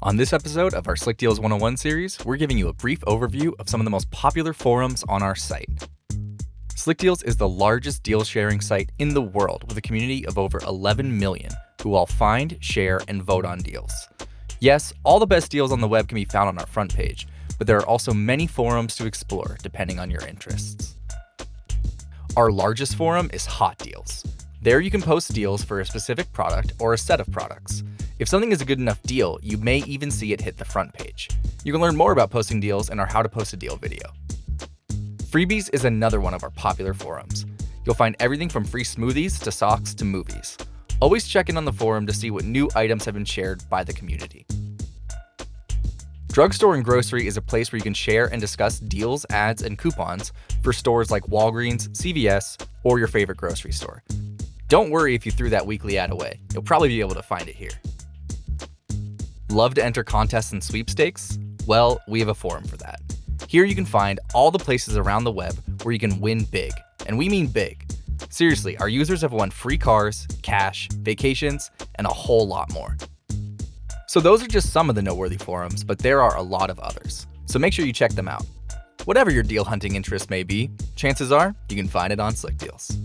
On this episode of our Slickdeals 101 series, we're giving you a brief overview of some of the most popular forums on our site. Slickdeals is the largest deal sharing site in the world with a community of over 11 million who all find, share, and vote on deals. Yes, all the best deals on the web can be found on our front page, but there are also many forums to explore depending on your interests. Our largest forum is Hot Deals. There you can post deals for a specific product or a set of products. If something is a good enough deal, you may even see it hit the front page. You can learn more about posting deals in our How to Post a Deal video. Freebies is another one of our popular forums. You'll find everything from free smoothies to socks to movies. Always check in on the forum to see what new items have been shared by the community. Drugstore Grocery is a place where you can share and discuss deals, ads, and coupons for stores like Walgreens, CVS, or your favorite grocery store. Don't worry if you threw that weekly ad away. You'll probably be able to find it here. Love to enter contests and sweepstakes? Well, we have a forum for that. Here you can find all the places around the web where you can win big. And we mean big. Seriously, our users have won free cars, cash, vacations, and a whole lot more. So those are just some of the noteworthy forums, but there are a lot of others. So make sure you check them out. Whatever your deal hunting interest may be, chances are you can find it on Slickdeals.